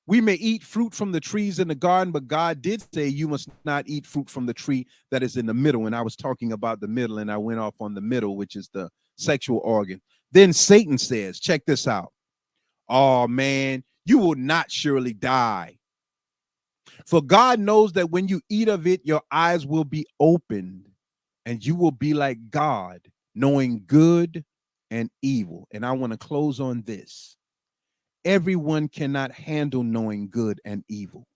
we may eat fruit from the trees in the garden, but God did say you must not eat fruit from the tree that is in the middle. And I was talking about the middle, and I went off on the middle, which is the sexual organ. Then Satan says, check this out. Oh, man, you will not surely die. For God knows that when you eat of it, your eyes will be opened, and you will be like God, knowing good and evil. And I want to close on this. Everyone cannot handle knowing good and evil.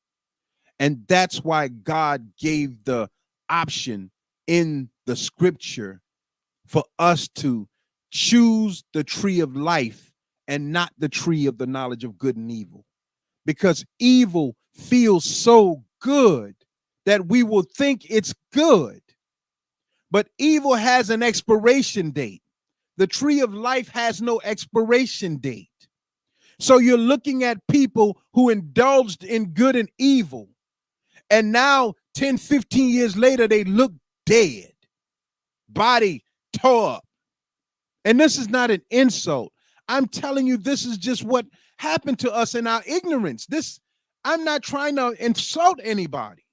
And that's why God gave the option in the scripture for us to choose the tree of life and not the tree of the knowledge of good and evil. Because evil feels so good that we will think it's good. But evil has an expiration date. The tree of life has no expiration date. So you're looking at people who indulged in good and evil, and now 10, 15 years later, they look dead, body tore up. And this is not an insult. I'm telling you, this is just what happened to us in our ignorance. I'm not trying to insult anybody.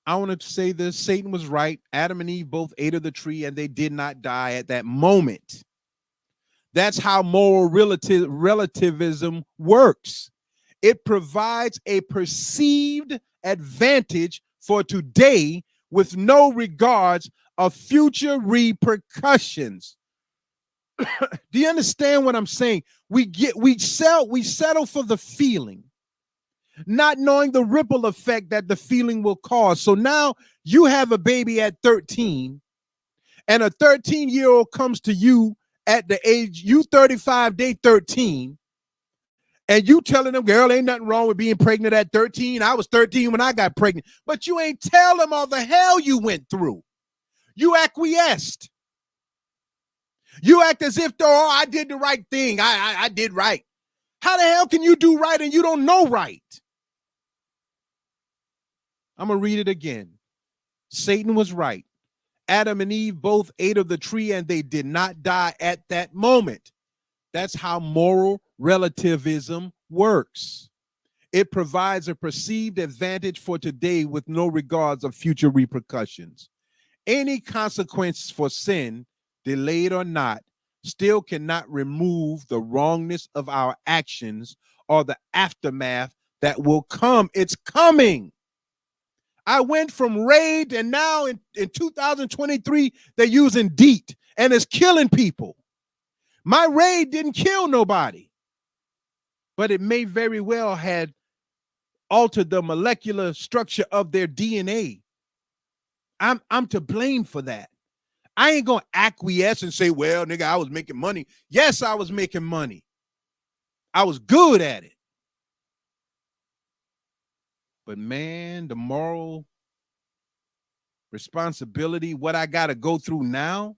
I wanted to say this. Satan was right. Adam and Eve both ate of the tree, and they did not die at that moment. That's how moral relativism works. It provides a perceived advantage for today with no regards of future repercussions. Do you understand what I'm saying? We settle for the feeling, not knowing the ripple effect that the feeling will cause. So now you have a baby at 13, and a 13-year-old comes to you at the age, you 35, they 13, and you telling them, girl, ain't nothing wrong with being pregnant at 13. I was 13 when I got pregnant. But you ain't tell them all the hell you went through. You acquiesced. You act as if, oh, I did the right thing. I did right. How the hell can you do right and you don't know right? I'm going to read it again. Satan was right. Adam and Eve both ate of the tree, and they did not die at that moment. That's how moral relativism works. It provides a perceived advantage for today with no regards of future repercussions. Any consequence for sin, delayed or not, still cannot remove the wrongness of our actions or the aftermath that will come. It's coming. I went from raid, and now in 2023, they're using DEET, and it's killing people. My raid didn't kill nobody, but it may very well had altered the molecular structure of their DNA. I'm to blame for that. I ain't gonna acquiesce and say, well, nigga, I was making money. Yes, I was making money. I was good at it. But man, the moral responsibility, what I got to go through now,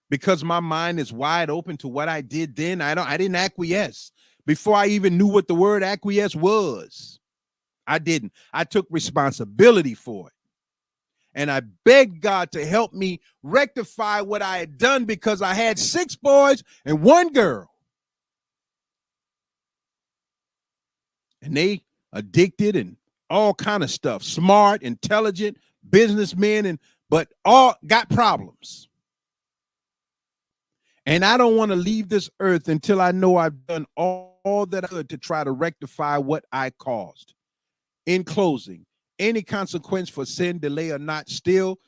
because my mind is wide open to what I did then. I didn't acquiesce before I even knew what the word acquiesce was. I didn't. I took responsibility for it. And I begged God to help me rectify what I had done, because I had 6 boys and 1 girl. And they addicted and all kind of stuff, smart, intelligent, businessmen, but all got problems. And I don't want to leave this earth until I know I've done all that I could to try to rectify what I caused. In closing, any consequence for sin, delay, or not still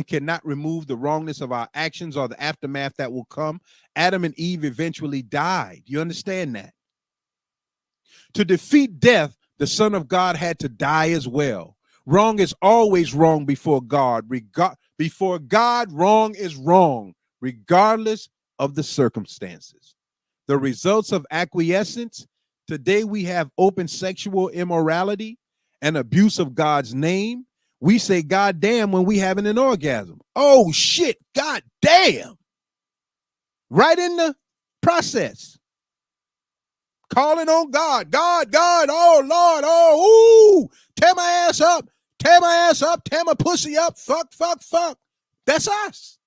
cannot remove the wrongness of our actions or the aftermath that will come. Adam and Eve eventually died. You understand that? To defeat death, the Son of God had to die as well. Wrong is always wrong before God. Before God, wrong is wrong, regardless of the circumstances. The results of acquiescence: today we have open sexual immorality and abuse of God's name. We say God damn when we having an orgasm. Oh shit, God damn. Right in the process. Calling on God, God, oh Lord, oh, ooh, tear my ass up, tear my pussy up, fuck. That's us.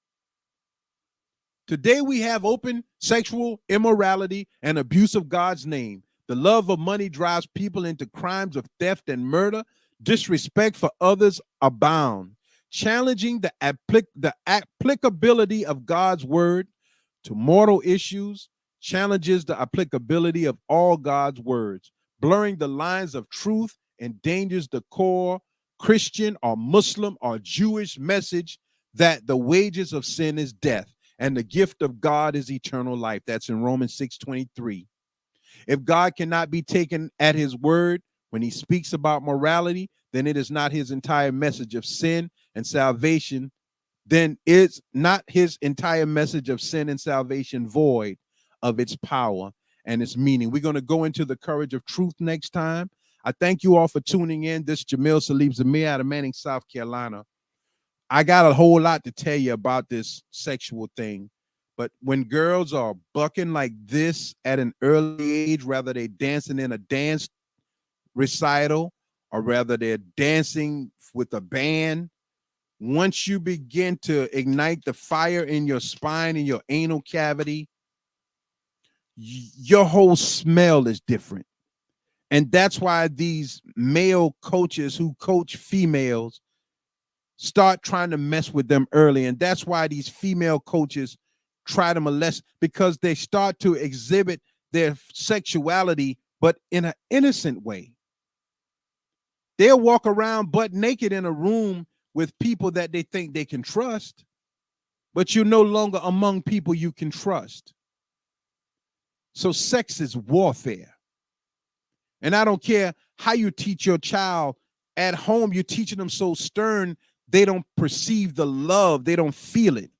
Today we have open sexual immorality and abuse of God's name. The love of money drives people into crimes of theft and murder. Disrespect for others abound. Challenging the applicability of God's word to mortal issues challenges the applicability of all God's words. Blurring the lines of truth endangers the core Christian or Muslim or Jewish message that the wages of sin is death and the gift of God is eternal life. That's in Romans 6:23. If God cannot be taken at his word when he speaks about morality, then it is not his entire message of sin and salvation. Then it's not his entire message of sin and salvation void of its power and its meaning. We're going to go into the courage of truth next time. I thank you all for tuning in. This is Jamil Salib Zamir out of Manning, South Carolina. I got a whole lot to tell you about this sexual thing, but when girls are bucking like this at an early age, whether they're dancing in a dance recital or rather they're dancing with a band, once you begin to ignite the fire in your spine, in your anal cavity, your whole smell is different. And that's why these male coaches who coach females start trying to mess with them early. And that's why these female coaches try to molest, because they start to exhibit their sexuality, but in an innocent way. They'll walk around butt naked in a room with people that they think they can trust, but you're no longer among people you can trust. So sex is warfare. And I don't care how you teach your child at home, you're teaching them so stern, they don't perceive the love, they don't feel it.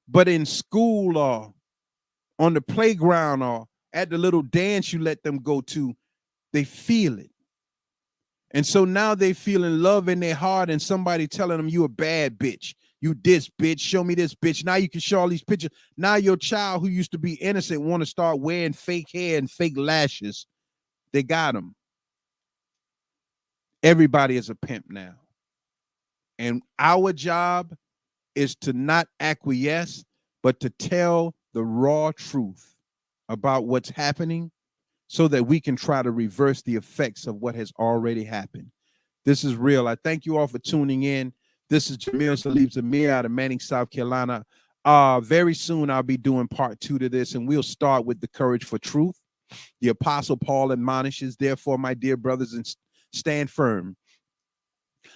But in school or on the playground or at the little dance you let them go to, they feel it. And so now they feeling love in their heart and somebody telling them you a bad bitch. You this bitch, show me this bitch. Now you can show all these pictures. Now your child who used to be innocent want to start wearing fake hair and fake lashes. They got them. Everybody is a pimp now. And our job is to not acquiesce, but to tell the raw truth about what's happening so that we can try to reverse the effects of what has already happened. This is real. I thank you all for tuning in. This is Jamil Salib Zamir out of Manning, South Carolina. Very soon I'll be doing part 2 to this, and we'll start with the courage for truth. The Apostle Paul admonishes, therefore, my dear brothers, and stand firm.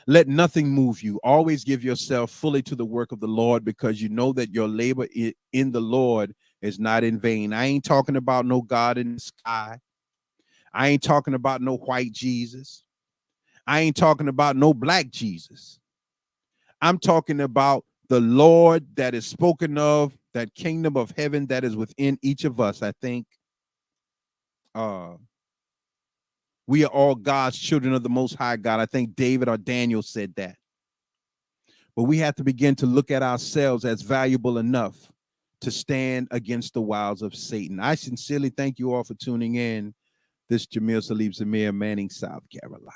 Let nothing move you. Always give yourself fully to the work of the Lord, because you know that your labor in the Lord is not in vain. I ain't talking about no God in the sky. I ain't talking about no white Jesus. I ain't talking about no black Jesus. I'm talking about the Lord that is spoken of, that kingdom of heaven that is within each of us. I think we are all God's children of the Most High God. I think David or Daniel said that. But we have to begin to look at ourselves as valuable enough to stand against the wiles of Satan. I sincerely thank you all for tuning in. This is Jamil Salib Zamir, Manning, South Carolina.